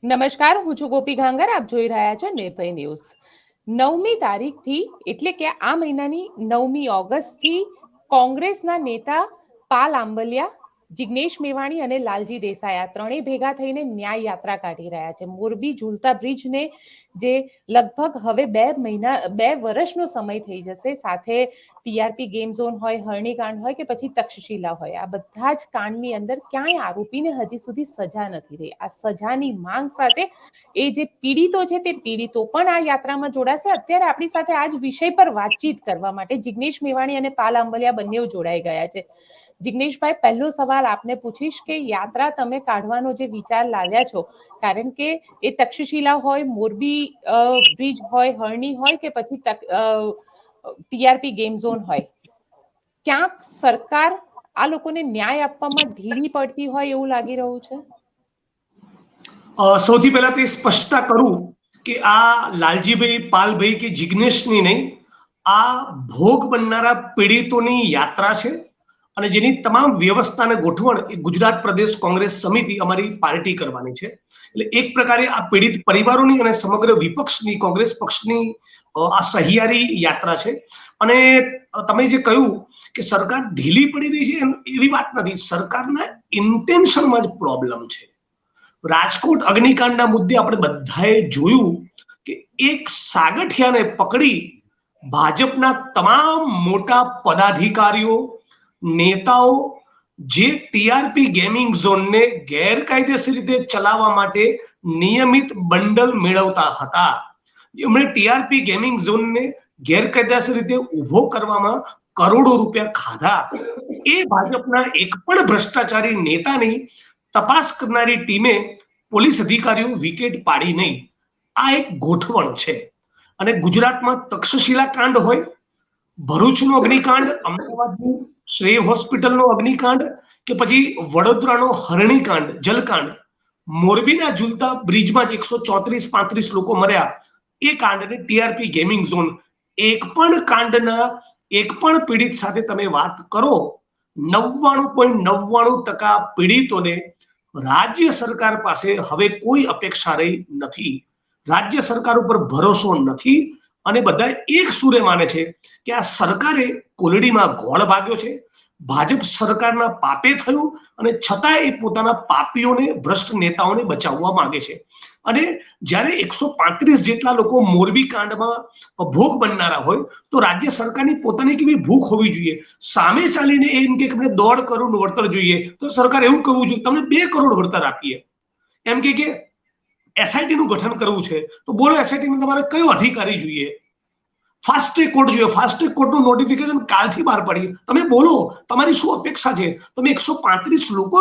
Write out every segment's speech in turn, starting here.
નમસ્કાર, હું છું ગોપી ઘાંગર. આપ જોઈ રહ્યા છો નિર્ભય ન્યૂઝ. 9મી તારીખથી એટલે કે આ મહિનાની 9મી ઓગસ્ટથી કોંગ્રેસના નેતા પાલ આંબલિયા, જિગ્નેશ મેવાણી અને લાલજી દેસાઈ આ ત્રણેય ભેગા થઈને ન્યાય યાત્રા કાઢી રહ્યા છે. મોરબી ઝૂલતા બ્રિજને જે લગભગ હવે 2 વર્ષનો સમય થઈ જશે, સાથે ટીઆરપી ગેમ ઝોન હોય, હરણીકાંડ હોય કે પછી તક્ષશિલા હોય, આ બધા જ કાંડની અંદર ક્યાંય આરોપીને હજી સુધી સજા નથી થઈ. આ સજાની માંગ સાથે એ જે પીડિતો છે તે પીડિતો પણ આ યાત્રામાં જોડાશે. અત્યારે આપણી સાથે આ જ વિષય પર વાતચીત કરવા માટે જિગ્નેશ મેવાણી અને પાલ આંબલિયા બંને જોડાઈ ગયા છે. જિગ્નેશભાઈ, પહેલો સવાલ આપને પૂછીશ કે યાત્રા તમે કાઢવાનો જે વિચાર લાવ્યા છો, કારણ કે એ તક્ષશિલા હોય, મોરબી બ્રિજ હોય, હરણી હોય કે પછી ટીઆરપી ગેમ ઝોન હોય, ક્યાંક સરકાર આ લોકોને ન્યાય આપવામાં ઢીલી પડતી હોય એવું લાગી રહ્યું છે. સૌથી પહેલા તે સ્પષ્ટતા કરું કે આ લાલજીભાઈ, પાલભાઈ કે જિગ્નેશની નહીં, આ ભોગ બનનારા પીડિતોની યાત્રા છે અને જેની તમામ વ્યવસ્થા અને ગોઠવણ એ ગુજરાત પ્રદેશ કોંગ્રેસ સમિતિ અમારી પાર્ટી કરવાની છે. એટલે એક પ્રકારે આ પીડિત પરિવારોની અને સમગ્ર વિપક્ષની કોંગ્રેસ પક્ષની આ સહિયારી યાત્રા છે. અને તમે જે કહ્યું કે સરકાર ઢીલી પડી રહી છે એવી વાત નથી. સરકારના ઇન્ટેન્શનમાં જ પ્રોબ્લેમ છે. રાજકોટ અગ્નિકાંડના મુદ્દે આપણે બધાએ જોયું કે એક સાગઠિયાને પકડી ભાજપના તમામ મોટા પદાધિકારીઓ, નેતાઓ જે ટીઆરપી ગેમિંગ ઝોનને ગેરકાયદેસર રીતે ચલાવવા માટે નિયમિત બંડલ મેળવતા હતા, એમણે ટીઆરપી ગેમિંગ ઝોનને ગેરકાયદેસર રીતે ઊભો કરવામાં કરોડો રૂપિયા ખાધા. એ ભાજપના એક પણ ભ્રષ્ટાચારી નેતાની તપાસ કરનારી ટીમે પોલીસ અધિકારીઓ વિકેટ પાડી નહીં. આ એક ગોઠવણ છે. અને ગુજરાતમાં તક્ષશિલા કાંડ હોય, ભરૂચનો અગ્નિકાંડ, અમદાવાદની શ્રેય હોસ્પિટલનો અગ્નિકાંડ કે પછી વડોદરાનો હરણીકાંડ, જલકાંડ, મોરબીના ઝૂલતા બ્રિજમાં જ 134-35 લોકો મર્યા, એ કાંડને ટીઆરપી ગેમિંગ ઝોન, એક પણ કાંડના એક પણ પીડિત સાથે તમે વાત કરો, 99.99% પીડિતોને રાજ્ય સરકાર પાસે હવે કોઈ અપેક્ષા રહી નથી. રાજ્ય સરકાર ઉપર ભરોસો નથી અને બધા એક સુરે માને છે કે આ સરકારે કોલડીમાં ગોળ ભાગ્યો છે, ભાજપ સરકારના પાપે થયું અને છતાં એ પોતાના પાપીઓને, ભ્રષ્ટ નેતાઓને બચાવવા માંગે છે. અને જ્યારે 135 જેટલા લોકો મોરબી કાંડમાં ભોગ બનનારા હોય તો રાજ્ય સરકારની પોતાની કેવી ભૂખ હોવી જોઈએ. સામે ચાલીને એમ કે અમને 1.5 કરોડ વળતર જોઈએ તો સરકાર એવું કહેવું જોઈએ તમને 2 કરોડ વળતર આપીએ. એમ કે એસઆઈટી નું ગઠન કરવું છે તો બોલો એસઆઈટી માં તમારે કયો અધિકારી જોઈએ? ફાસ્ટ ટ્રેક કોર્ટ જોઈએ. ફાસ્ટ ટ્રેક કોર્ટનું નોટિફિકેશન કાલથી બહાર પડી. તમે બોલો તમારી શું અપેક્ષા છે? તમે 135 લોકો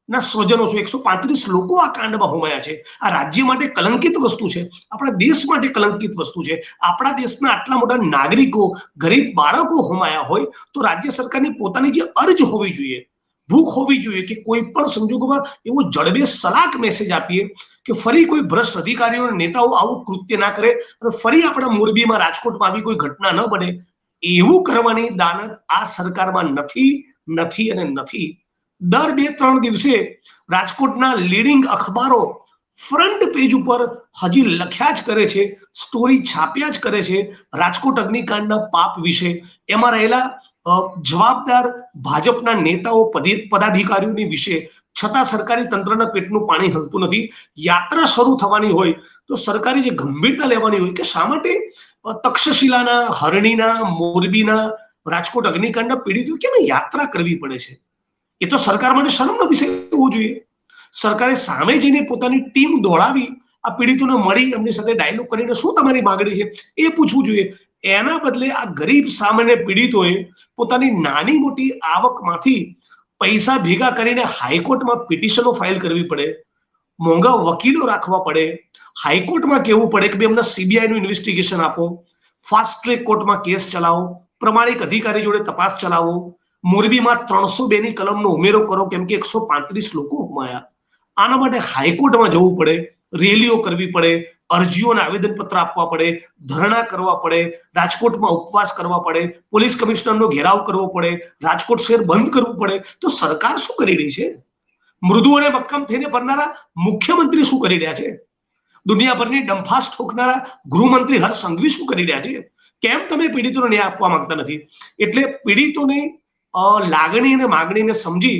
ના સ્વજનો છો, 135 લોકો આ કાંડમાં હોમાયા છે. આ રાજ્ય માટે કલંકિત વસ્તુ છે, આપણા દેશ માટે કલંકિત વસ્તુ છે. આપણા દેશના આટલા મોટા નાગરિકો, ગરીબ બાળકો હોમાયા હોય તો રાજ્ય સરકારની પોતાની જે અરજ હોવી જોઈએ, ભૂખ હોવી જોઈએ કે કોઈ પણ સંજોગોમાં એવો જડબે સલાક મેસેજ આપીએ કે ફરી કોઈ ભ્રષ્ટ અધિકારીઓ અને નેતાઓ આવું કૃત્ય ના કરે અને ફરી આપણા મોરબીમાં, રાજકોટમાં આવી કોઈ ઘટના ન બને, એવું કરવાની દાનત આ સરકારમાં નથી અને નથી. દર 2-3 દિવસે રાજકોટના લીડિંગ અખબારો ફ્રન્ટ પેજ ઉપર હજી લખ્યા જ કરે છે, સ્ટોરી છાપ્યા જ કરે છે રાજકોટ અગ્નિકાંડના પાપ વિશે. એમાં રહેલા જવાબદાર ભાજપના નેતાઓ, પદાધિકારીઓની વિશે, છતાં સરકારી તંત્રના પેટનું પાણી હલતું નથી. યાત્રા શરૂ થવાની હોય તો સરકારી જે ગંભીરતા લેવાની હોય કે શા માટે તક્ષશિલાના, હરણીના, મોરબીના, રાજકોટ અગ્નિકાંડના પીડિતો કેમ યાત્રા કરવી પડે છે? એ તો સરકાર માટે શરમનો વિષય હોવો જોઈએ. સરકારે સામે જઈને પોતાની ટીમ દોડાવી આ પીડિતોને મળી એમની સાથે ડાયલોગ કરીને શું તમારી માંગણી છે એ પૂછવું જોઈએ. એના બદલે આ ગરીબ સામાન્ય પીડિતોએ પોતાની નાની મોટી આવકમાંથી પૈસા ભેગા કરીને હાઈકોર્ટમાં પિટિશનો ફાઇલ કરવી પડે, મોંઘા વકીલો રાખવા પડે, હાઈકોર્ટમાં કહેવું પડે કે એમના સીબીઆઈ નું ઇન્વેસ્ટિગેશન આપો, ફાસ્ટ ટ્રેક કોર્ટમાં કેસ ચલાવો, પ્રમાણિક અધિકારી જોડે તપાસ ચલાવો, મોરબીમાં 302 ની કલમનો ઉમેરો કરો કેમ કે 135 લોકો હોમાયા. આના માટે હાઈકોર્ટમાં જવું પડે, રેલીઓ કરવી પડે, અરજીઓના આવેદનપત્ર આપવા પડે, ધરણા કરવા પડે, રાજકોટમાં ઉપવાસ કરવા પડે, પોલીસ કમિશનરનો ઘેરાવ કરવો પડે, રાજકોટ શહેર બંધ કરવું પડે. તો સરકાર શું કરી રહી છે? મૃદુ અને મક્કમ થઈને ભરનારા મુખ્યમંત્રી શું કરી રહ્યા છે? દુનિયાભરની ડંફાસ ઠોકનારા ગૃહમંત્રી હર્ષ સંઘવી શું કરી રહ્યા છે? કેમ તમે પીડિતોને ન્યાય આપવા માંગતા નથી? એટલે પીડિતોની લાગણી અને માગણીને સમજી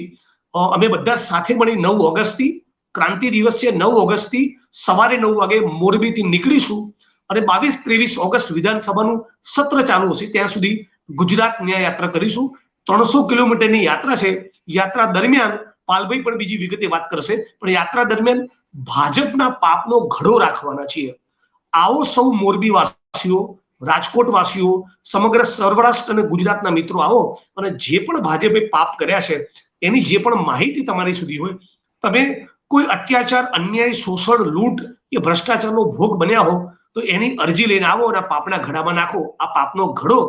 અમે બધા સાથે મળી 9 ઓગસ્ટથી ક્રાંતિ દિવસ છે, 9 ઓગસ્ટથી સવારે 9 વાગે મોરબીથી નીકળીશું અને 22-23 ઓગસ્ટ વિધાનસભાનું સત્ર ચાલુ હશે ત્યાં સુધી ગુજરાત ન્યાય યાત્રા કરીશું. 300 કિલોમીટરની યાત્રા છે. યાત્રા દરમિયાન પાલભાઈ પણ બીજી વિગતે વાત કરશે, પણ યાત્રા દરમિયાન ભાજપના પાપનો ઘડો રાખવાના છીએ. આવો સૌ મોરબી વાસીઓ, રાજકોટ વાસીઓ, સમગ્ર સૌરાષ્ટ્ર અને ગુજરાતના મિત્રો આવો અને જે પણ ભાજપે પાપ કર્યા છે એની જે પણ માહિતી તમારી સુધી હોય, તમે કોઈ અત્યાચાર, અન્યાય, શોષણ, લૂંટ કે ભ્રષ્ટાચારનો ભોગ બન્યા હો તો એની અરજી લઈને આવો અને પાપના ઘડામાં નાખો. આ પાપનો ઘડો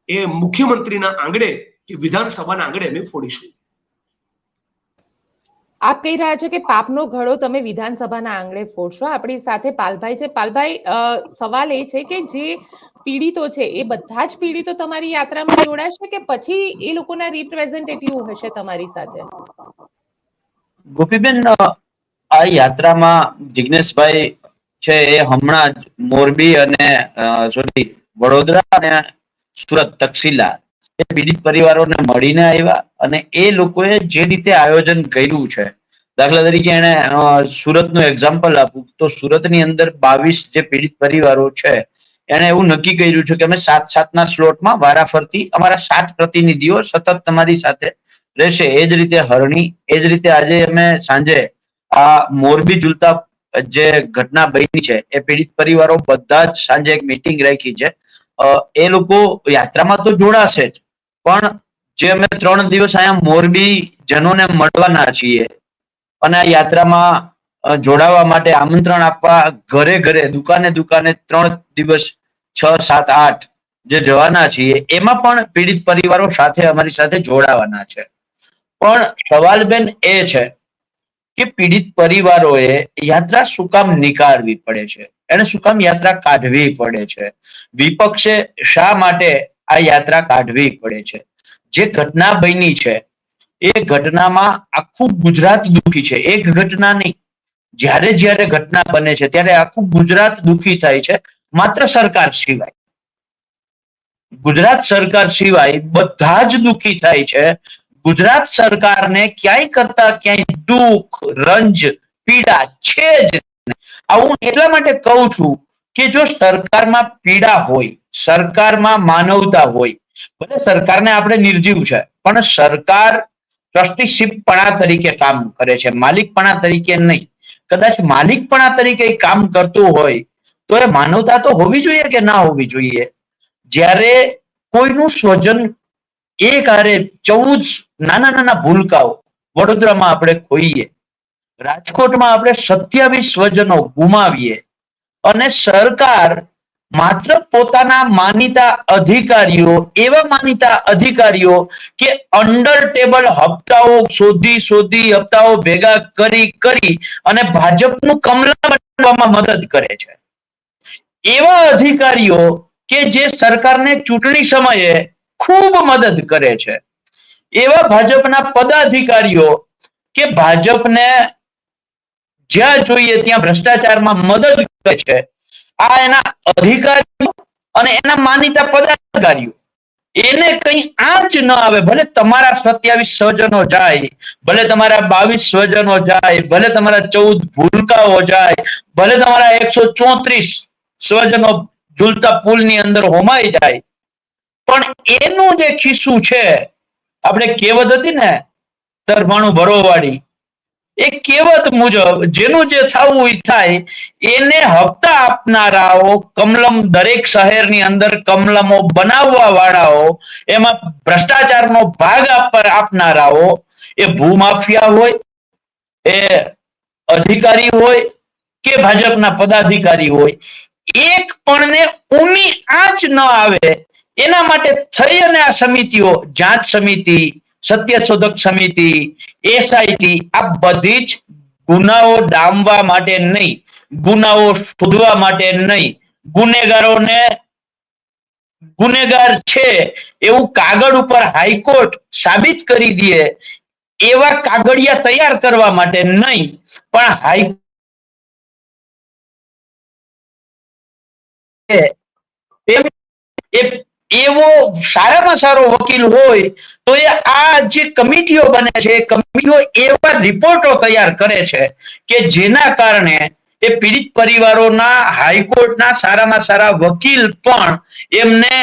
એ મુખ્યમંત્રીના આંગણે કે વિધાનસભાના આંગણે અમે ફોડીશું. આપ કહી રહ્યા છો કે પાપનો ઘડો તમે વિધાનસભાના આંગણે ફોડશો. આપણી સાથે પાલભાઈ છે. પાલભાઈ, સવાલ એ છે કે જે પીડિતો છે એ બધા જ પીડિતો તમારી યાત્રામાં જોડાશે કે પછી એ લોકોના રિપ્રેઝેન્ટેટિવ હશે તમારી સાથે? ગોપીબેન, આ યાત્રામાં જિગ્નેશભાઈ છે એ હમણાં જ મોરબી અને વડોદરા અને સુરત તક્ષશિલા એ પીડિત પરિવારોને મળીને આવ્યા અને એ લોકોએ જે રીતે આયોજન કર્યું છે, દાખલા તરીકે એને સુરતનું એક્ઝામ્પલ આપું તો સુરતની અંદર 22 જે પીડિત પરિવારો છે એને એવું નક્કી કર્યું છે કે અમે 7-7ના સ્લોટમાં વારાફરતી અમારા 7 પ્રતિનિધિઓ સતત તમારી સાથે રહેશે. એ જ રીતે હરણી, એ જ રીતે આજે અમે સાંજે આ મોરબી ઝૂલતા જે ઘટના બની છે એ પીડિત પરિવારો બધા જ સાંજે એક મીટિંગ રાખી છે. એ લોકો યાત્રામાં તો જોડાશે જ, પણ જે અમે 3 દિવસ અહીંયા મોરબી જનોને મળવાના છીએ અને આ યાત્રામાં જોડાવા માટે આમંત્રણ આપવા ઘરે ઘરે, દુકાને દુકાને 3 દિવસ 6, 7, 8 જે જવાના છીએ એમાં પણ પીડિત પરિવારો સાથે અમારી સાથે જોડાવાના છે. પણ સવાલ બેન એ છે કે પીડિત પરિવારોએ યાત્રા શું કામ નીકાળવી પડે છે, એને શું કામ યાત્રા કાઢવી પડે છે, વિપક્ષે શા માટે આ યાત્રા કાઢવી પડે છે? જે ઘટના બની છે એ ઘટનામાં આખું ગુજરાત દુઃખી છે. એક ઘટના નહીં, જ્યારે જ્યારે ઘટના બને છે ત્યારે આખું ગુજરાત દુઃખી થાય છે, માત્ર સરકાર સિવાય. ગુજરાત સરકાર સિવાય બધા જ દુઃખી થાય છે. ગુજરાત સરકારને ક્યાંય કરતા ક્યાંય દુઃખ, રંજ, પીડા છે જ નહીં. આવું એટલા માટે કહું છું કે જો સરકારમાં પીડા હોય, સરકારમાં માનવતા હોય, ભલે સરકારને આપણે નિર્જીવ છે પણ સરકાર ટ્રસ્ટીશીપપણા તરીકે કામ કરે છે, માલિકપણા તરીકે નહીં. કદાચ માલિકપણા તરીકે કામ કરતું હોય તો એ માનવતા તો હોવી જોઈએ કે ના હોવી જોઈએ? જ્યારે કોઈનું સ્વજન એક હારે 14 નાના નાના ભૂલકાઓ વડોદરામાં આપણે ખોઈએ, રાજકોટમાં આપણે 27 સ્વજનો ગુમાવીએ અને સરકાર માત્ર પોતાના માનીતા અધિકારીઓ, એવા માનીતા અધિકારીઓ કે અંડર ટેબલ હપ્તાઓ શોધી હપ્તાઓ ભેગા કરી અને ભાજપનું કમલા બનાવવામાં મદદ કરે છે, એવા અધિકારીઓ કે જે સરકારને ચૂંટણી સમયે ખૂબ મદદ કરે છે, એવા ભાજપના પદાધિકારીઓ કે ભાજપને જ્યાં જોઈએ ત્યાં ભ્રષ્ટાચારમાં મદદ કરે છે, આ એના અધિકારીઓ અને એના માનીતા પદાધિકારીઓ, એને કઈ આંચ ન આવે. ભલે તમારા 27 સ્વજનો જાય, ભલે તમારા 22 સ્વજનો જાય, ભલે તમારા 14 ભૂલકાઓ જાય, ભલે તમારા 134 સ્વજનો ઝૂલતા પુલની અંદર હોમાઈ જાય, પણ એનું જે ખિસ્સું છે, આપણે કહેવત હતી ને તરભાણું ભરોવાળી, એ કહેવત મુજબ જેનું જે થવું એ થાય, એને હપ્તા આપનારાઓ, કમલમ દરેક શહેરની અંદર કમલમો બનાવવા વાળાઓ, એમાં ભ્રષ્ટાચારનો ભાગ આપનારાઓ, એ ભૂમાફિયા હોય, એ અધિકારી હોય કે ભાજપના પદાધિકારી હોય, એક પણને ઊની આંચ ન આવે એના માટે થઈ અને આ સમિતિઓ, જાંચ સમિતિ, સત્યશોધક સમિતિ, એસઆઈટી, આ બધી જ ગુનાઓ ડામવા માટે નહીં, ગુનાઓ શોધવા માટે નહીં, ગુનેગારોને ગુનેગાર છે એવું કાગળ ઉપર હાઈકોર્ટ સાબિત કરી દે એવા કાગળિયા તૈયાર કરવા માટે નહીં, પણ હાઈ એવો સારામાં સારો વકીલ હોય તો એ આ જે કમિટીઓ બને છે એ કમિટીઓ એવા રિપોર્ટો તૈયાર કરે છે કે જેના કારણે એ પીડિત પરિવારોના હાઈકોર્ટના સારામાં સારા વકીલ પણ એમને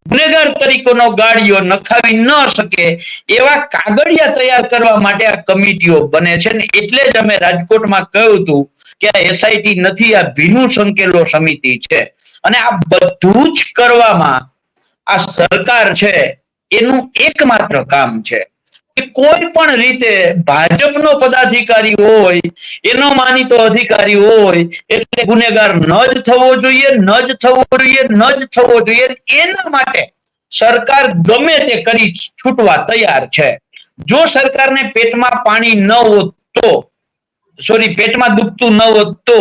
ગુનેગાર તરીકેનો ગાળિયો નખાવી ન શકે એવા કાગળિયા તૈયાર કરવા માટે આ કમિટીઓ બને છે ને એટલે જ અમે રાજકોટમાં કહ્યું હતું કે આ એસઆઈટી નથી, આ ભીનું સંકેલો સમિતિ છે. અને આ બધું જ કરવામાં આ સરકાર છે એનું એકમાત્ર કામ છે કે કોઈ પણ રીતે ભાજપનો પદાધિકારી હોય, એનો માનીતો અધિકારી હોય એટલે ગુનેગાર ન જ થવો જોઈએ, ન જ થવો જોઈએ, ન જ થવો જોઈએ. એના માટે સરકાર ગમે તે કરી છૂટવા તૈયાર છે. જો સરકારને પેટમાં પાણી ન હોત તો પેટમાં દુખતું ન હોત તો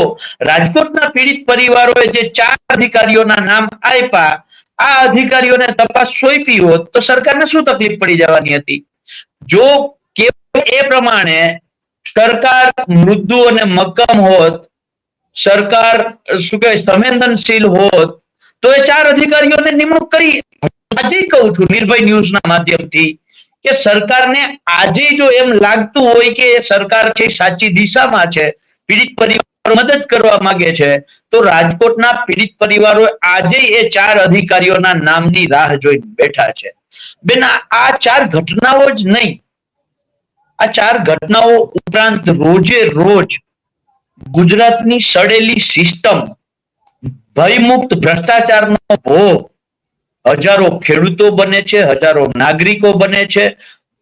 રાજકોટના પીડિત પરિવારોએ જે 4 અધિકારીઓના નામ આપ્યા, આ અધિકારીઓને તપાસ સોંપી હોત તો સરકારને શું તકલીફ પડી જવાની હતી? જો એ પ્રમાણે સરકાર મૃદુ અને મક્કમ હોત, સરકાર સંવેદનશીલ હોત તો એ 4 અધિકારીઓને નિમણૂક કરી. આજે કહું છું નિર્ભય ન્યૂઝના માધ્યમથી કે સરકારને આજે જો એમ લાગતું હોય કે સરકાર છે સાચી દિશામાં છે, પીડિત પરિવારો મદદ કરવા માંગે છે, તો રાજકોટના પીડિત પરિવારો આજે એ 4 અધિકારીઓના નામની રાહ જોઈને બેઠા છે. બેન, આ 4 ઘટનાઓ જ નહીં, આ 4 ઘટનાઓ ઉપરાંત રોજે રોજ ગુજરાતની સડેલી સિસ્ટમ, ભયમુક્ત ભ્રષ્ટાચારનો ભોગ હજારો ખેડૂતો બને છે, હજારો નાગરિકો બને છે,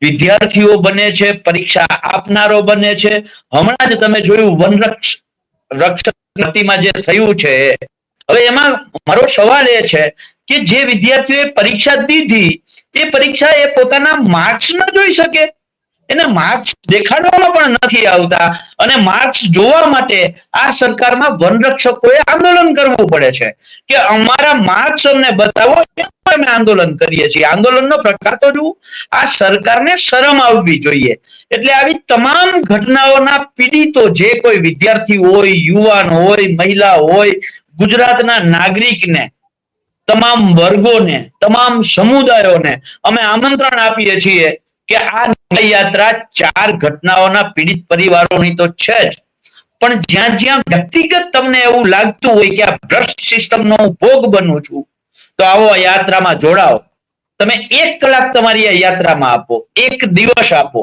વિદ્યાર્થીઓ બને છે, પરીક્ષા આપનારો બને છે. હમણાં જ તમે જોયું વનરક્ષકમાં જે થયું છે. હવે એમાં મારો સવાલ એ છે કે જે વિદ્યાર્થીઓએ પરીક્ષા દીધી એ પરીક્ષા એ પોતાના માર્ક્સ ન જોઈ શકે, એને માર્ક્સ દેખાડવામાં પણ નથી આવતા અને માર્ક્સ જોવા માટે આ સરકારમાં વનરક્ષકોએ આંદોલન કરવું પડે છે કે અમારા માર્ક્સ અમને બતાવો, અમે આંદોલન કરીએ છીએ. આંદોલનનો પ્રકાર તો જુઓ. આ સરકારને શરમ આવવી જોઈએ. એટલે આવી તમામ ઘટનાઓના પીડિતો જે કોઈ વિદ્યાર્થી હોય, યુવાન હોય, મહિલા હોય, ગુજરાતના નાગરિકને, તમામ વર્ગોને, તમામ સમુદાયોને અમે આમંત્રણ આપીએ છીએ કે આ યાત્રા 4 ઘટનાઓના પીડિત પરિવારોની તો છે જ, પણ જ્યાં જ્યાં વ્યક્તિગત તમને એવું લાગતું હોય કે આ ભ્રષ્ટ સિસ્ટમનો હું ભોગ બનું છું, તો આવો આ યાત્રામાં જોડાઓ. તમે 1 કલાક તમારી આ યાત્રામાં આપો, 1 દિવસ આપો,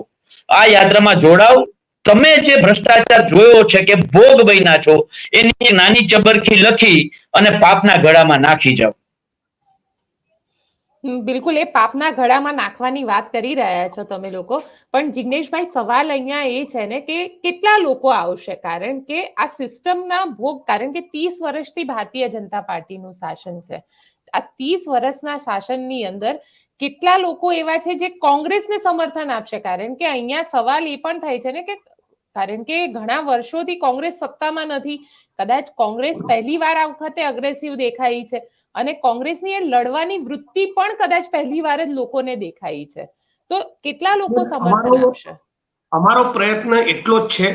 આ યાત્રામાં જોડાઓ. તમે જે ભ્રષ્ટાચાર જોયો છે કે ભોગ બન્યા છો એની નાની ચબરખી લખી અને પાપના ગળામાં નાખી જાઓ. બિલકુલ, એ પાપના ગળામાં નાખવાની વાત કરી રહ્યા છો તમે લોકો, પણ જિગ્નેશભાઈ સવાલ અહીંયા એ છે ને કે કેટલા લોકો આવશે? કારણ કે આ સિસ્ટમના ભોગ, કારણ કે 30 વર્ષથી ભારતીય જનતા પાર્ટીનું શાસન છે. આ 30 વર્ષના શાસનની અંદર કેટલા લોકો એવા છે જે કોંગ્રેસને સમર્થન આપશે? કારણ કે અહીંયા સવાલ એ પણ થાય છે ને કે કારણ કે ઘણા વર્ષોથી કોંગ્રેસ સત્તામાં નથી, કદાચ કોંગ્રેસ પહેલી વાર આ વખતે અગ્રેસિવ દેખાઈ છે અને કોંગ્રેસની એ લડવાની વૃત્તિ પણ કદાચ પહેલી વાર જ લોકોને દેખાઈ છે. તો કેટલા લોકો સમર્થન આપશે? અમારો પ્રયત્ન એટલો જ છે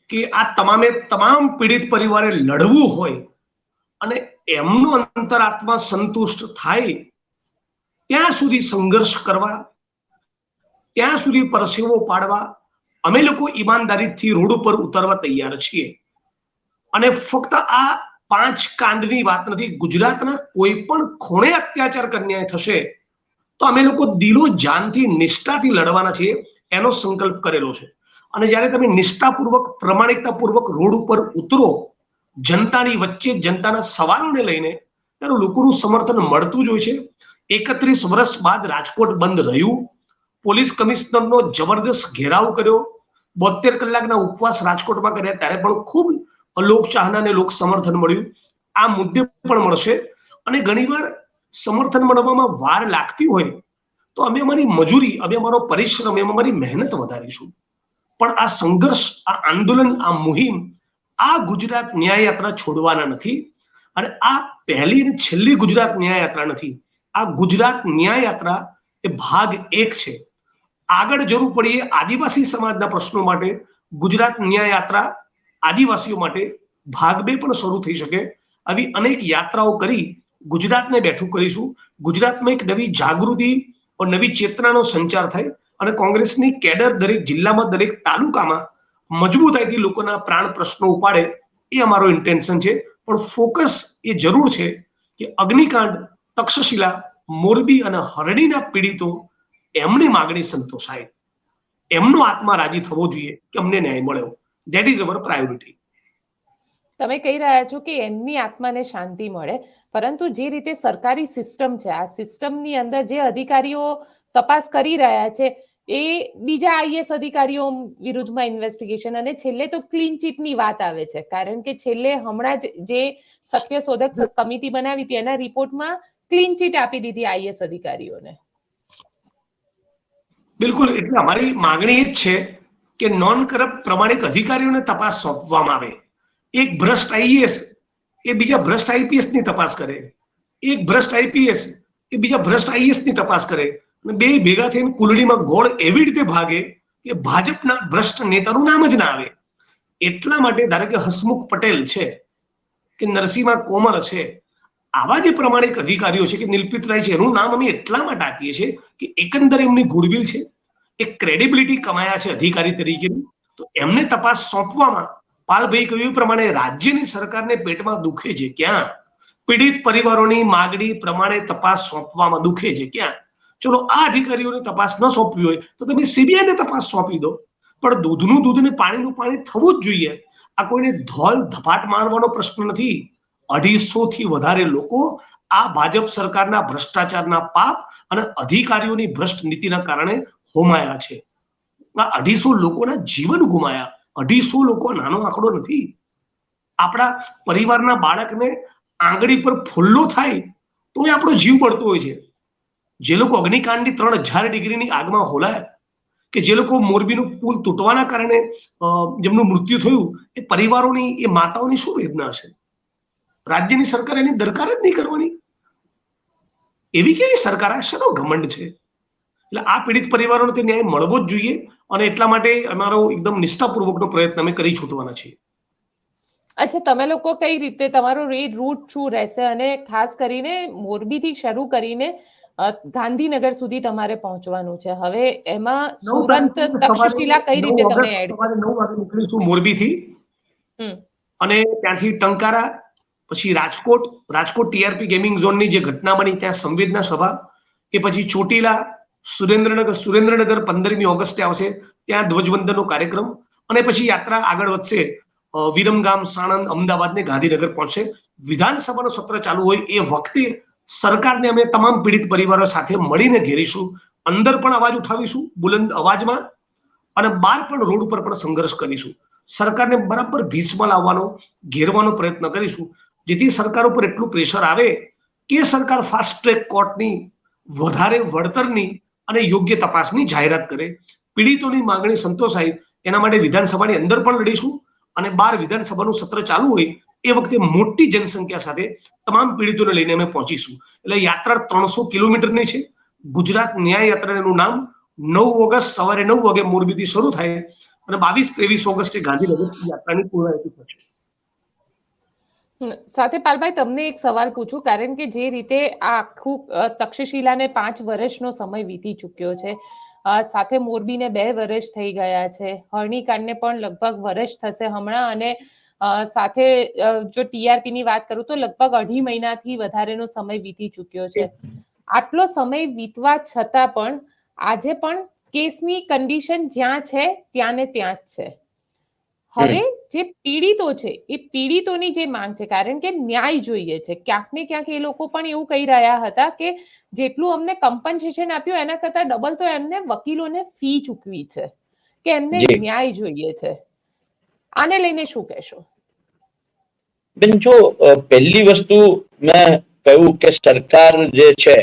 કે આ તમામ પીડિત પરિવારે લડવું હોય અને એમનો અંતરાત્મા સંતુષ્ટ થાય ત્યાં સુધી સંઘર્ષ કરવા, ત્યાં સુધી પરસેવો પાડવા અમે લોકો ઈમાનદારીથી રોડ ઉપર ઉતરવા તૈયાર છીએ. અને ફક્ત આ 5 કાંડની વાત નથી, ગુજરાતના કોઈ પણ ખૂણે અત્યાચાર કન્યાય થશે તો અમે લોકો દિલો જાનથી, નિષ્ઠાથી લડવાના છીએ, એનો સંકલ્પ કરેલો છે. અને જ્યારે તમે નિષ્ઠાપૂર્વક, પ્રમાણિકતાપૂર્વક રોડ ઉપર ઉતરો જનતાની વચ્ચે, જનતાના સવાલોને લઈને, ત્યારે લોકોનું સમર્થન મળતું જ હોય છે. 31 વર્ષ બાદ રાજકોટ બંધ રહ્યું, પોલીસ કમિશનરનો જબરદસ્ત ઘેરાવ કર્યો, 72 કલાકના ઉપવાસ રાજકોટમાં કર્યા, ત્યારે પણ ખૂબ લોક ચાહના અને લોક સમર્થન મળ્યું. આ મુદ્દે પણ મળશે. અને ઘણીવાર સમર્થન મળવામાં વાર લાગતી હોય તો અમે અમારી મજૂરી, અમે અમારો પરિશ્રમ, અમે અમારી મહેનત વધારીશું. પણ આ સંઘર્ષ, આ આંદોલન, આ મુહિમ, આ ગુજરાત ન્યાય યાત્રા છોડવાના નથી. અને આ પહેલી અને છેલ્લી ગુજરાત ન્યાય યાત્રા નથી. આ ગુજરાત ન્યાય યાત્રા એ ભાગ 1 છે. આગળ જરૂર પડીએ આદિવાસી સમાજના પ્રશ્નો માટે ગુજરાત ન્યાય યાત્રા આદિવાસીઓ માટે ભાગ 2 પણ શરૂ થઈ શકે. આવી અનેક યાત્રાઓ કરી ગુજરાતને બેઠું કરીશું. ગુજરાતમાં એક નવી જાગૃતિ નવી ચેતનાનો સંચાર થાય અને કોંગ્રેસની કેડર દરેક જિલ્લામાં દરેક તાલુકામાં મજબૂતાઈથી લોકોના પ્રાણ પ્રશ્નો ઉપાડે એ અમારો ઇન્ટેન્શન છે. પણ ફોકસ એ જરૂર છે કે અગ્નિકાંડ, તક્ષશિલા, મોરબી અને હરણીના પીડિતો એમની માંગણી સંતોષાય, એમનો આત્મા રાજી થવો જોઈએ કે અમને ન્યાય મળ્યો. That is our priority. તમે કહી રહ્યા છો કે એમની આત્માને શાંતિ મળે, પરંતુ જે રીતે સરકારી સિસ્ટમ છે, આ સિસ્ટમની અંદર જે અધિકારીઓ તપાસ કરી રહ્યા છે એ બીજા આઈએસ અધિકારીઓ વિરુદ્ધમાં ઇન્વેસ્ટિગેશન, અને છેલ્લે તો ક્લીન ચીટની વાત આવે છે. કારણ કે છેલ્લે હમણાં જ જે સત્યશોધક કમિટી બનાવી હતી એના રિપોર્ટમાં ક્લીન ચીટ આપી દીધી આઈએસ અધિકારીઓને. બિલકુલ, એટલે અમારી માંગણી એ જ છે કે નોન કરપ્ટ પ્રમાણિક અધિકારીઓને તપાસ સોંપવામાં આવે. એક ભ્રષ્ટ આઈએએસ એ બીજા ભ્રષ્ટ આઈપીએસ ની તપાસ કરે, એક ભ્રષ્ટ આઈપીએસ એ બીજા ભ્રષ્ટ આઈએસ ની તપાસ કરે, અને બે ભેગા થઈને કુલડીમાં ગોળ એવી રીતે ભાગે કે ભાજપના ભ્રષ્ટ નેતાનું નામ જ ના આવે. એટલા માટે ધારો કે હસમુખ પટેલ છે કે નરસિંહા કોમર છે, આવા જે પ્રમાણિક અધિકારીઓ છે કે નિલપિત રાય છે, એનું નામ અમે એટલા માટે આપીએ છીએ કે એકંદર એમની ગુડવિલ છે, એક ક્રેડિબિલિટી કમાયા છે અધિકારી તરીકેની. તો એમને તપાસ સોંપવામાં પાલભાઈ કહ્યું પ્રમાણે રાજ્યની સરકારને પેટમાં દુખે છે ક્યાં? પીડિત પરિવારોની માંગણી પ્રમાણે તપાસ સોંપવામાં દુખે છે ક્યાં? ચલો આ અધિકારીઓને તપાસ ન સોંપવી હોય તો તમે સીબીઆઈને તપાસ સોંપી દો, પણ દૂધનું દૂધ ને પાણીનું પાણી થવું જ જોઈએ. આ કોઈને ધોલ ધપાટ મારવાનો પ્રશ્ન નથી. 250 થી વધારે લોકો આ ભાજપ સરકારના ભ્રષ્ટાચારના પાપ અને અધિકારીઓની ભ્રષ્ટ નીતિના કારણે હોમાયા છે. આ 250 લોકોના જીવન ગુમાયા. 250 લોકો નાનો આંકડો નથી. આપણા પરિવારના બાળકને આંગળી પર ફોલ્લો થાય તો એ આપણો જીવ બળતો હોય છે. જે લોકો અગ્નિકાંડની 3000 ડિગ્રીની આગમાં હોલાયા, કે જે લોકો મોરબીનું પુલ તૂટવાના કારણે જેમનું મૃત્યુ થયું, એ પરિવારોની, એ માતાઓની શું વેદના છે? રાજ્યની સરકાર એની દરકાર જ નહીં કરવાની. એવી કેવી સરકાર? આ શેનો ઘમંડ છે? એટલે આ પીડિત પરિવારોને તે ન્યાય મળવો જ જોઈએ, અને એટલા માટે અમારો એકદમ નિષ્ઠાપૂર્વકનો પ્રયત્ન અમે કરી છૂટવાના છીએ. અચ્છા, તમે લોકો કઈ રીતે, તમારો રૂટ શું રહેશે, અને ખાસ કરીને મોરબીથી શરૂ કરીને ગાંધીનગર સુધી તમારે પહોંચવાનું છે? હવે એમાં સુરત, તક્ષશિલા કઈ રીતે તમે એડ? સવારે 9 વાગે નીકળીશું મોરબીથી, અને ત્યાંથી ટંકારા, પછી રાજકોટ ટીઆરપી ગેમિંગ ઝોનની જે ઘટના બની ત્યાં સંવેદના સભા, કે પછી ચોટીલા, સુરેન્દ્રનગર 15મી ઓગસ્ટે આવશે, ત્યાં ધ્વજવંદનનો કાર્યક્રમ, અને પછી યાત્રા આગળ વધશે વિરમગામ, સાણંદ, અમદાવાદ ને ગાંધીનગર પહોંચશે. વિધાનસભાનું સત્ર ચાલુ હોય એ વખતે સરકારને અમે તમામ પીડિત પરિવારો સાથે મળીને ઘેરીશું. અંદર પણ અવાજ ઉઠાવીશું બુલંદ અવાજમાં, અને બહાર પણ રોડ ઉપર પણ સંઘર્ષ કરીશું. સરકારને બરાબર ભીસમાં લાવવાનો, ઘેરવાનો પ્રયત્ન કરીશું, જેથી સરકાર ઉપર એટલું પ્રેશર આવે કે સરકાર ફાસ્ટ ટ્રેક કોર્ટની વધારે વળતરની અને યોગ્ય તપાસની જાહેરાત કરે. પીડિતોની માંગણી સંતોષાય એના માટે વિધાનસભાની અંદર પણ લડીશું, અને બહાર વિધાનસભાનું સત્ર ચાલુ હોય એ વખતે મોટી જનસંખ્યા સાથે તમામ પીડિતોને લઈને અમે પહોંચીશું. એટલે યાત્રા 300 કિલોમીટરની છે. ગુજરાત ન્યાય યાત્રાનું નામ 9 ઓગસ્ટ સવારે 9 વાગે મોરબીથી શરૂ થાય અને 22-23 ઓગસ્ટે ગાંધીનગર યાત્રાની પૂર્ણાહુતિ થશે. સાથે પાલભાઈ, તમને એક સવાલ પૂછું, કારણ કે જે રીતે આ આખું તક્ષશિલાને 5 વર્ષનો સમય વીતી ચૂક્યો છે, સાથે મોરબીને 2 વર્ષ થઈ ગયા છે, હરણીકાંડને પણ લગભગ વર્ષ થશે હમણાં, અને સાથે જો ટીઆરપી ની વાત કરું તો લગભગ 2.5 મહિનાથી વધારેનો સમય વીતી ચૂક્યો છે. આટલો સમય વીતવા છતાં પણ આજે પણ કેસની કન્ડિશન જ્યાં છે ત્યાં ને ત્યાં જ છે. હવે જે પીડિતો છે એ પીડિતોની જે માંગ છે, કારણ કે ન્યાય જોઈએ છે, ક્યાંક ને ક્યાંક એ લોકો પણ એવું કહી રહ્યા હતા કે જેટલું અમને કમ્પન્સેશન આપ્યું એના કરતા ડબલ તો એમને વકીલોને ફી ચૂકવી છે, કે એમને ન્યાય જોઈએ છે. આને લઈને શું કહેશો? બેન, જો પહેલી વસ્તુ મેં કહ્યું કે સરકાર જે છે,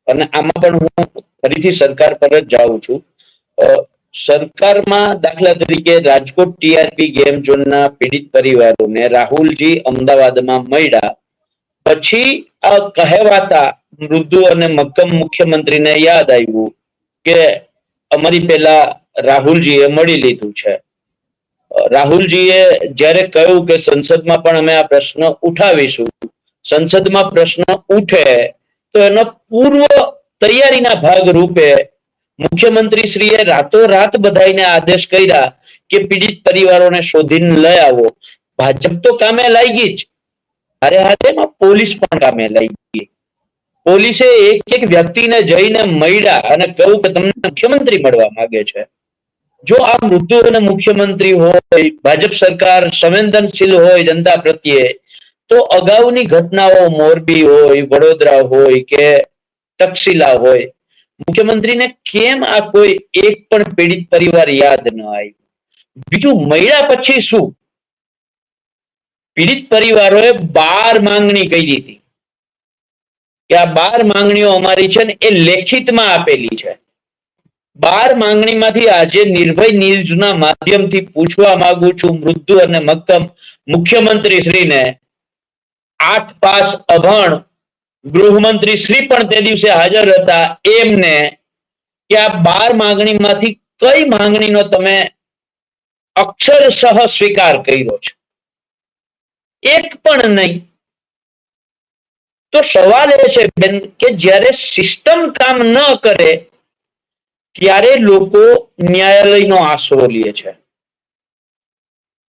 અને આમાં પણ હું ફરીથી સરકાર પર જ જાઉં છું, સરકારમાં દાખલા તરીકે રાજકોટ ટીઆરપી ગેમ ઝોનના પીડિત પરિવારોને રાહુલજી અમદાવાદમાં મળ્યા પછી આ કહેવાતા મૃદુ અને મક્કમ મુખ્યમંત્રીને યાદ આવ્યું કે અમારી પહેલા રાહુલજીએ મળી લીધું છે. રાહુલજીએ જ્યારે કહ્યું કે સંસદમાં પણ અમે આ પ્રશ્ન ઉઠાવીશું, સંસદમાં પ્રશ્ન ઉઠે તો એનો પૂર્વ તૈયારીના ભાગ રૂપે મુખ્યમંત્રીશ્રીએ રાતોરાત બધાઈને આદેશ કર્યા કે પીડિત પરિવારોને શોધીને લઈ આવો. ભાજપ તો કામે લાગી જ, અરે હાથે પોલીસ પણ કામે લાગી. પોલીસે એક એક વ્યક્તિને જઈને મળ્યા અને કહ્યું કે તમને મુખ્યમંત્રી મળવા માંગે છે. જો આ મૃત્યુ અને મુખ્યમંત્રી હોય, ભાજપ સરકાર સંવેદનશીલ હોય જનતા પ્રત્યે, તો અગાઉની ઘટનાઓ મોરબી હોય, વડોદરા હોય કે તક્ષશિલા હોય, મુખ્યમંત્રીને કેમ આ કોઈ એક પણ પીડિત પરિવાર યાદ ન આવ્યું? બીજું, મળ્યા પછી શું? પીડિત પરિવારોએ 12 માંગણી કરી હતી કે આ 12 માંગણીઓ અમારી છે ને એ લેખિતમાં આપેલી છે. 12 માંગણીમાંથી આજે નિર્ભય ન્યૂઝના માધ્યમથી પૂછવા માંગુ છું મૃદુ અને મક્કમ મુખ્યમંત્રી શ્રીને, 8 પાસ અભણ ગૃહમંત્રી શ્રી પણ તે દિવસે હાજર હતા, એમને કે આ 12 માંગણીમાંથી કઈ માંગણીનો તમે અક્ષરશઃ સ્વીકાર કર્યો છે? એક પણ નહીં. તો સવાલ એ છે બેન કે જ્યારે સિસ્ટમ કામ ન કરે ત્યારે લોકો ન્યાયાલયનો આશરો લે છે.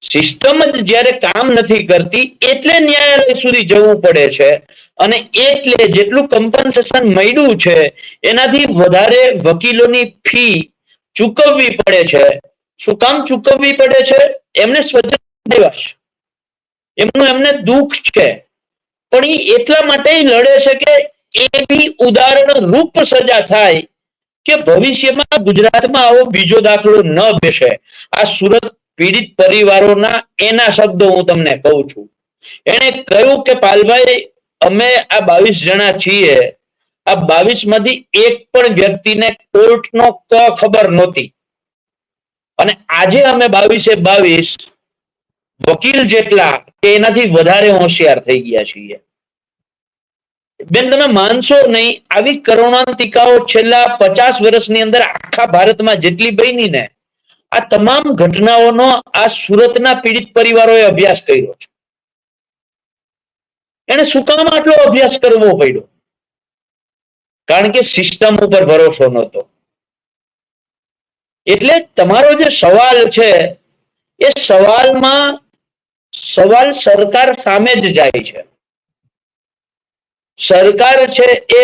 સિસ્ટમ જ જ્યારે કામ નથી કરતી એટલે ન્યાયાલય સુધી જવું પડે છે, અને એટલે જેટલું કમ્પન્સેશન મળ્યું છે એનાથી વધારે વકીલોની ફી ચૂકવવી પડે છે. શું કામ ચૂકવવી પડે છે? એમને સ્વજન દિવસ, એમને દુઃખ છે, પણ એ એટલા માટે લડે છે કે એવી ઉદાહરણ રૂપ સજા થાય કે ભવિષ્યમાં ગુજરાતમાં આવો બીજો દાખલો ન બેસે. આ સુરત પીડિત પરિવારોના એના શબ્દો હું તમને કહું છું. એને કહ્યું કે પાલભાઈ, અમે આ 22 જણા છીએ, આ 22 માંથી એક પણ વ્યક્તિને કોર્ટનો ક ખબર નહોતી, અને આજે અમે 22 વકીલ જેટલા કે એનાથી વધારે હોશિયાર થઈ ગયા છીએ. બેન, તમે માનશો નહીં, આવી કરુણાંતિકાઓ છેલ્લા 50 વર્ષની અંદર આખા ભારતમાં જેટલી બની ને, આ તમામ ઘટનાઓનો આ સુરતના પીડિત પરિવારોએ અભ્યાસ કર્યો છે. એને શું કામ આટલો અભ્યાસ કરવો પડ્યો? કારણ કે સિસ્ટમ ઉપર ભરોસો નહોતો. એટલે તમારો જે સવાલ છે એ સવાલ સરકાર સામે જ જાય છે. સરકાર છે એ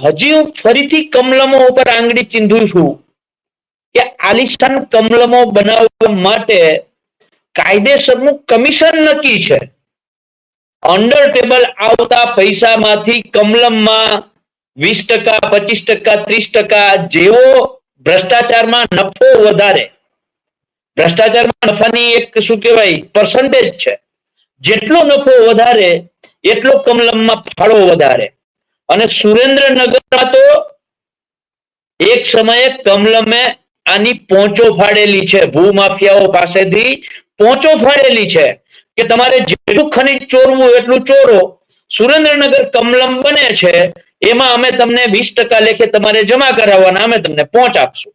હજી હું ફરીથી કમલમો ઉપર આંગળી ચીંધું છું કે આલિશાન કમલમો બનાવવા માટે કાયદેસરનું કમિશન નક્કી છે. અંડર ટેબલ આવતા પૈસામાંથી કમલમમાં 20%, 25%, 30% જેવો ભ્રષ્ટાચારમાં નફો વધારે, ભ્રષ્ટાચારમાં નફાની એક શું કહેવાય પર્સન્ટેજ છે, જેટલો નફો વધારે એટલો કમલમમાં ફાળો વધારે. અને સુરેન્દ્રનગરમાં તો એક સમયે કમલમે આની પોંચો ફાડેલી છે, ભૂમાફિયાઓ પાસેથી પોંચો ફાડેલી છે કે તમારે જેટલું ખનીજ ચોરવું એટલું ચોરો. સુરેન્દ્રનગર કમલમ બને છે, એમાં અમે તમને 20% લેખે તમારે જમા કરાવવાના, અમે તમને પહોંચ આપશું.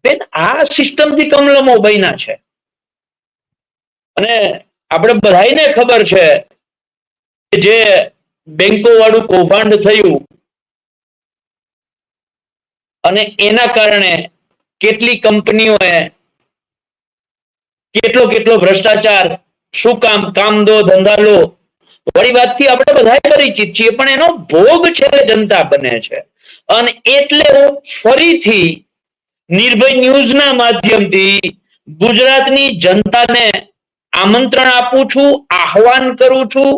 બેન, આ સિસ્ટમથી કમલમો બન્યા છે. અને આપણે બધાને ખબર છે કે જે બેંકો વાળું કૌભાંડ થયું અને એના કારણે કેટલી કંપનીઓએ કેટલો ભ્રષ્ટાચાર, શું કામ, કામ દો ધંધા લો, વળી વાતથી આપણે બધા પરિચિત છીએ, પણ એનો ભોગ છે જનતા બને છે. અને એટલે હું ફરીથી નિર્ભય ન્યૂઝના માધ્યમથી ગુજરાતની જનતાને આમંત્રણ આપું છું, આહવાન કરું છું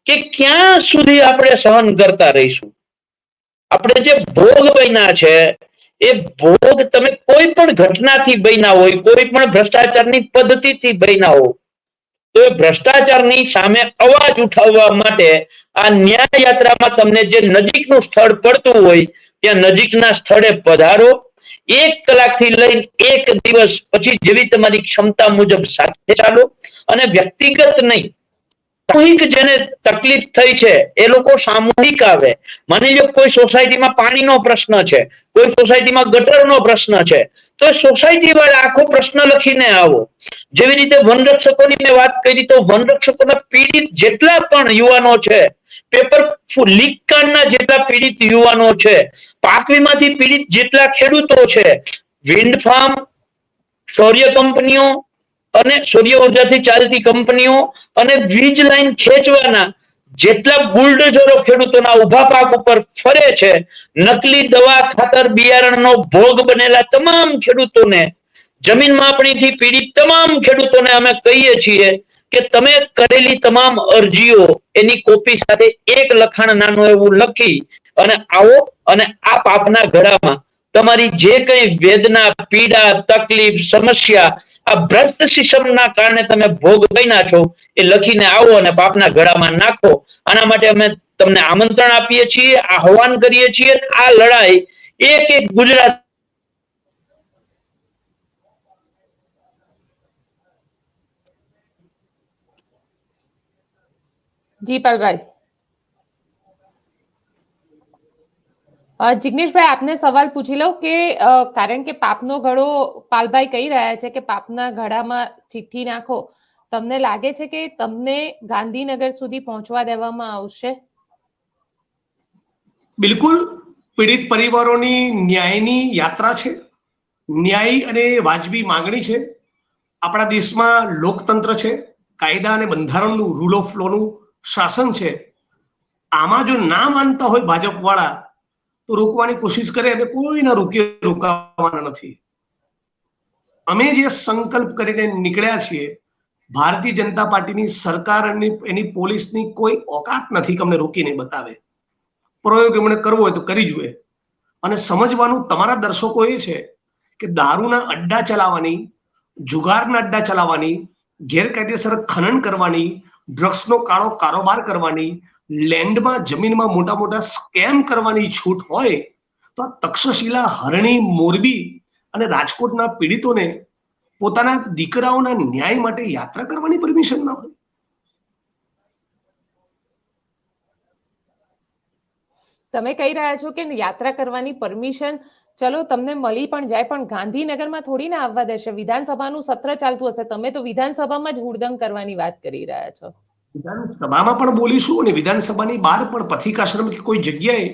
કે ક્યાં સુધી આપણે સહન કરતા રહીશું? આપણે જે ભોગ બન્યા છે એ ભોગ તમે કોઈ પણ ઘટનાથી બન્યા હોય, કોઈ પણ ભ્રષ્ટાચારની પદ્ધતિથી બન્યા હો, તો એ ભ્રષ્ટાચારની સામે અવાજ ઉઠાવવા માટે આ ન્યાય યાત્રામાં તમને જે નજીકનું સ્થળ પડતું હોય ત્યાં નજીકના સ્થળે પધારો. 1 કલાકથી લઈને 1 દિવસ પછી જેવી તમારી ક્ષમતા મુજબ સાથે ચાલો. અને વ્યક્તિગત નહીં, સામૂહિક જેને તકલીફ થઈ છે એ લોકો સામૂહિક આવે. માની લો કોઈ સોસાયટીમાં પાણીનો પ્રશ્ન છે, કોઈ સોસાયટીમાં ગટરનો પ્રશ્ન છે, તો સોસાયટી વાળા આખો પ્રશ્ન લખીને આવો. જેવી રીતે વનરક્ષકોની મેં વાત કરી, તો વનરક્ષકોના પીડિત જેટલા પણ યુવાનો છે, પેપર લીક કાંડના જેટલા પીડિત યુવાનો છે, પાક વીમાથી પીડિત જેટલા ખેડૂતો છે, વિન્ડ ફાર્મ, સૌર્ય કંપનીઓ અને સૂર્ય ઉર્જાથી ચાલતી કંપનીઓ અને વીજ લાઈન ખેંચવાના જેટલા બુલડોઝરો ખેડૂતોના ઉભા પાક ઉપર ફરે છે, નકલી દવા, ખાતર, બિયારણનો ભોગ બનેલા તમામ ખેડૂતોને, જમીન માપણીથી પીડિત તમામ ખેડૂતોને અમે કહીએ છીએ કે તમે કરેલી તમામ અરજીઓ એની કોપી સાથે એક લખાણ નાનું એવું લખી અને આવો અને આપ આપના ગળામાં તમારી જે કઈ વેદના, પીડા, તકલીફ, સમસ્યા આ ભ્રષ્ટ સિસ્ટમના કારણે તમે ભોગ બન્યા છો એ લખીને આવો અને પાપના ગળામાં નાખો. આના માટે અમે તમને આમંત્રણ આપીએ છીએ, આહવાન કરીએ છીએ. આ લડાઈ એક ગુજરાત જી પાલભાઈ. જિગ્નેશભાઈ, આપને સવાલ પૂછી લઉં કે કારણ કે પાપનો ઘડો પાલભાઈ કહી રહ્યા છે કે પાપના ઘડામાં ચિઠ્ઠી નાખો, તમને લાગે છે કે તમને ગાંધીનગર સુધી પહોંચવા દેવામાં આવશે? બિલકુલ. પીડિત પરિવારોની ન્યાયની યાત્રા છે, ન્યાય અને વાજબી માંગણી છે. આપણા દેશમાં લોકતંત્ર છે, કાયદા અને બંધારણનું, રૂલ ઓફ લોનું શાસન છે. આમાં જો ના માનતા હોય ભાજપ વાળા તો રોકવાની કોશિશ કરે, અમે કોઈના રોકવાના નથી. અમે જે સંકલ્પ કરીને નીકળ્યા છીએ, ભારતીય જનતા પાર્ટીની સરકાર અને એની પોલીસની કોઈ ઓકાત નથી કે અમને રોકીને બતાવે. પ્રયોગ એમણે કરવો હોય તો કરી જુએ. અને સમજવાનું તમારા દર્શકો એ છે કે દારૂના અડ્ડા ચલાવવાની, જુગારના અડ્ડા ચલાવવાની, ગેરકાયદેસર ખનન કરવાની, ડ્રગ્સનો કાળો કારોબાર કરવાની, લેન્ડમાં, જમીનમાં મોટા મોટા સ્કેમ કરવાની છૂટ હોય તો આ તક્ષશિલા, હરણી, મોરબી અને રાજકોટના પીડિતોને પોતાના દીકરાઓના ન્યાય માટે યાત્રા કરવાની પરમિશન ના હોય. તમે કહી રહ્યા છો કે યાત્રા કરવાની પરમિશન ચલો તમને મળી પણ જાય, પણ ગાંધીનગરમાં થોડી ના આવવા દેશે. વિધાનસભાનું સત્ર ચાલતું હશે, તમે તો વિધાનસભામાં જ હુડદંગ કરવાની વાત કરી રહ્યા છો. વિધાનસભામાં પણ બોલીશું અને વિધાનસભાની બહાર પણ પથિકાશ્રમ કે કોઈ જગ્યાએ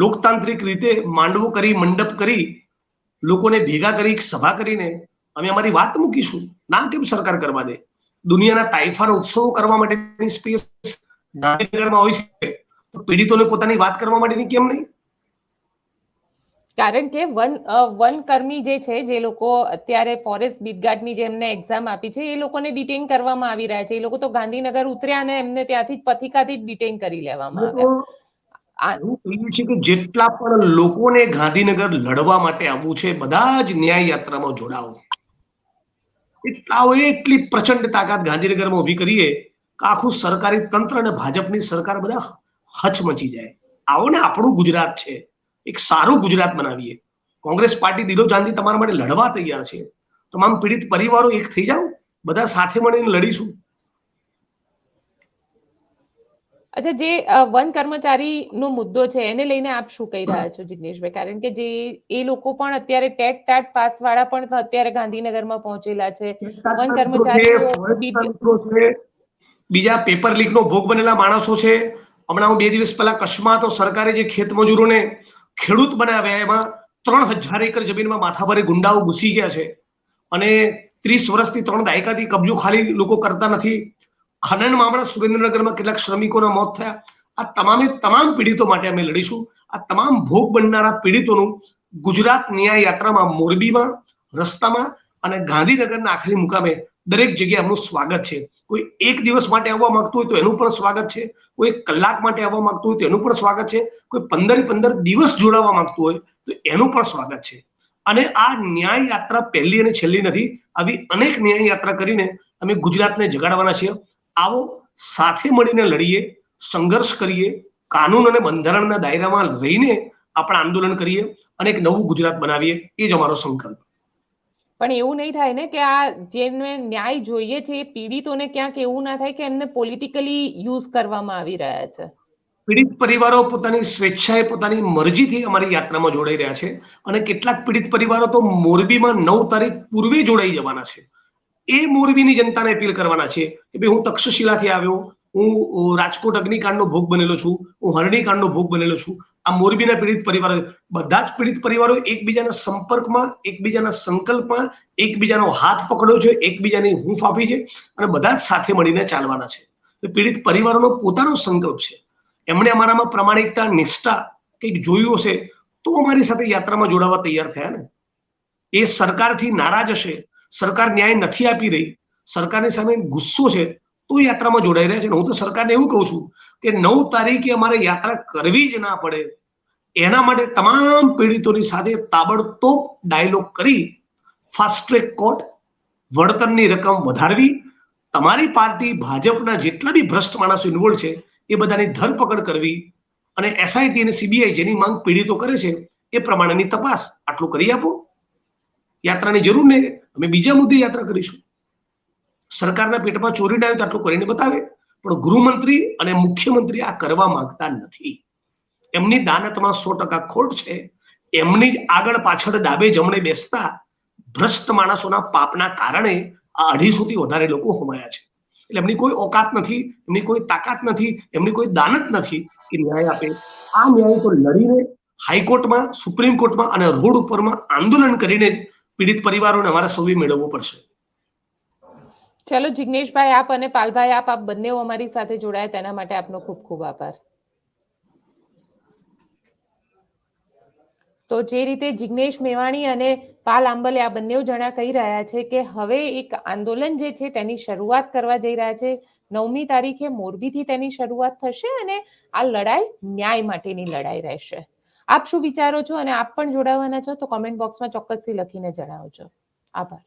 લોકતાંત્રિક રીતે માંડવો કરી, મંડપ કરી, લોકોને ભેગા કરી, સભા કરીને અમે અમારી વાત મૂકીશું. ના કેમ સરકાર કરવા દે? દુનિયાના તાઇફાના ઉત્સવો કરવા માટેની સ્પેસ ગાંધીનગરમાં હોય છે, તો પીડિતોને પોતાની વાત કરવા માટેની કેમ નહીં? કારણ કે વનકર્મી જે છે, જે લોકો અત્યારે ફોરેસ્ટ બીટગાર્ડની જેમને એક્ઝામ આપી છે, એ લોકોને ડિટેન કરવામાં આવી રહ્યા છે. એ લોકો તો ગાંધીનગર ઉતર્યા અને એમને ત્યાંથી પથિકાથી જ ડિટેન કરી લેવામાં આવ્યા. એવું કહીએ છીએ કે જેટલા પણ લોકોને ગાંધીનગર લડવા માટે આવવું છે, બધા જ ન્યાય યાત્રામાં જોડાવો. એટલી પ્રચંડ તાકાત ગાંધીનગરમાં ઉભી કરીએ કે આખું સરકારી તંત્ર અને ભાજપની સરકાર બધા હચમચી જાય. આવો ને, આપણું ગુજરાત છે, એક સારું ગુજરાત બનાવીએ. કોંગ્રેસ પાર્ટી દિલો જાનથી તમારા માટે લડવા તૈયાર છે. તમામ પીડિત પરિવારો એક થઈ જાઓ, બધા સાથે મળીને લડીશું. અચ્છા, જે વન કર્મચારીનો મુદ્દો છે એને લઈને આપ શું કહી રહ્યા છો જિગ્નેશભાઈ? કારણ કે જે એ લોકો પણ અત્યારે ટેટ ટાટ પાસ વાળા પણ અત્યારે ગાંધીનગરમાં પહોંચેલા છે. વન કર્મચારીઓ, બીજા પેપર લીકનો ભોગ બનેલા માણસો છે. હમણાં હું 2 દિવસ પહેલા કચ્છમાં તો સરકારે જે ખેત મજૂરોને ખેડૂત બનાવ્યા, એમાં 3000 એકર જમીનમાં માથાભારે ગુંડાઓ ઘૂસી ગયા છે અને 30 વર્ષથી 3 દાયકાથી કબજો ખાલી લોકો કરતા નથી. ખનન મામલા સુરેન્દ્રનગરમાં કેટલાક શ્રમિકોના મોત થયા. આ તમામ પીડિતો માટે અમે લડીશું. આ તમામ ભોગ બનનારા પીડિતોનું ગુજરાત ન્યાય યાત્રામાં, મોરબીમાં, રસ્તામાં અને ગાંધીનગરના આખરી મુકામે દરેક જગ્યાએ એમનું સ્વાગત છે. કોઈ એક દિવસ માટે આવવા માંગતું હોય તો એનું પણ સ્વાગત છે, કોઈ 1 કલાક માટે આવવા માંગતું હોય તો એનું પણ સ્વાગત છે, કોઈ 15 દિવસ જોડાવા માંગતું હોય તો એનું પણ સ્વાગત છે. અને આ ન્યાય યાત્રા પહેલી અને છેલ્લી નથી. આવી અનેક ન્યાય યાત્રા કરીને અમે ગુજરાતને જગાડવાના છીએ. આવો, સાથે મળીને લડીએ, સંઘર્ષ કરીએ, કાનૂન અને બંધારણના દાયરામાં રહીને આપણે આંદોલન કરીએ અને એક નવું ગુજરાત બનાવીએ. એ જ અમારો સંકલ્પ. પણ એવું નહીં થાય ને કે આ જેને ન્યાય જોઈએ છે એ પીડિતોને ક્યાંક એવું ના થાય કે એમને પોલિટિકલી યુઝ કરવામાં આવી રહ્યા છે? પીડિત પરિવારો પોતાની સ્વેચ્છાએ પોતાની મરજીથી અમારી યાત્રામાં જોડાઈ રહ્યા છે અને કેટલાક પીડિત પરિવારો તો મોરબીમાં 9 તારીખ પૂર્વે જોડાઈ જવાના છે. એ મોરબીની જનતાને અપીલ કરવાના છે કે ભાઈ હું તક્ષશિલાથી આવ્યો, હું રાજકોટ અગ્નિકાંડનો ભોગ બનેલો છું, હું હરણીકાંડનો ભોગ બનેલો છું. આ મોરબીના પીડિત પરિવારો, બધા જ પીડિત પરિવારો એકબીજાના સંપર્કમાં, એકબીજાના સંકલ્પમાં, એકબીજાનો હાથ પકડ્યો છે, એકબીજાની હૂંફ આપી છે અને બધા જ સાથે મળીને ચાલવાના છે. પીડિત પરિવારોનો પોતાનો સંકલ્પ છે. એમણે અમારામાં પ્રામાણિકતા, નિષ્ઠા કંઈક જોયું હશે તો અમારી સાથે યાત્રામાં જોડાવા તૈયાર થયા ને. એ સરકારથી નારાજ હશે, સરકાર ન્યાય નથી આપી રહી, સરકારની સામે ગુસ્સો છે તો યાત્રામાં જોડાઈ રહ્યા છે. હું તો સરકારને એવું કહું છું કે 9 તારીખે અમારે યાત્રા કરવી જ ના પડે એના માટે તમામ પીડિતોની સાથે તાબડતોબ ડાયલોગ કરી ફાસ્ટ ટ્રેક કોર્ટ, વળતરની રકમ વધારવી, તમારી પાર્ટી ભાજપના જેટલા બી ભ્રષ્ટ માણસો ઇન્વોલ્વ છે એ બધાની ધરપકડ કરવી અને એસઆઈટી અને સીબીઆઈ જેની માંગ પીડિતો કરે છે એ પ્રમાણેની તપાસ. આટલું કરી આપો. યાત્રાની જરૂર નહીં, અમે બીજા મુદ્દે યાત્રા કરીશું. સરકારના પેટમાં ચોરી ના આવે તો આટલું કરીને બતાવે. પણ ગૃહમંત્રી અને મુખ્યમંત્રી આ કરવા માંગતા નથી. એમની દાનતમાં 100% ખોટ છે. એમની જ આગળ પાછળ ડાબે જમણે બેસતા ભ્રષ્ટ માણસોના પાપના કારણે આ 250 થી વધારે લોકો હોમાયા છે. એટલે એમની કોઈ ઓકાત નથી, એમની કોઈ તાકાત નથી, એમની કોઈ દાનત નથી કે ન્યાય આપે. આ ન્યાય તો લડીને હાઈકોર્ટમાં, સુપ્રીમ કોર્ટમાં અને રોડ ઉપરમાં આંદોલન કરીને પીડિત પરિવારોને અમારા સૌએ મેળવવો પડશે. ચલો જિગ્નેશભાઈ, આપ અને પાલભાઈ, આપ બંને અમારી સાથે જોડાયા તેના માટે આપનો ખૂબ ખૂબ આભાર. તો જે રીતે જિગ્નેશ મેવાણી અને પાલ આંબલે આ બંને જણા કહી રહ્યા છે કે હવે એક આંદોલન જે છે તેની શરૂઆત કરવા જઈ રહ્યા છે. 9મી તારીખે મોરબીથી તેની શરૂઆત થશે અને આ લડાઈ ન્યાય માટેની લડાઈ રહેશે. આપ શું વિચારો છો અને આપ પણ જોડાવાના છો તો કોમેન્ટ બોક્સમાં ચોક્કસથી લખીને જણાવજો. આભાર.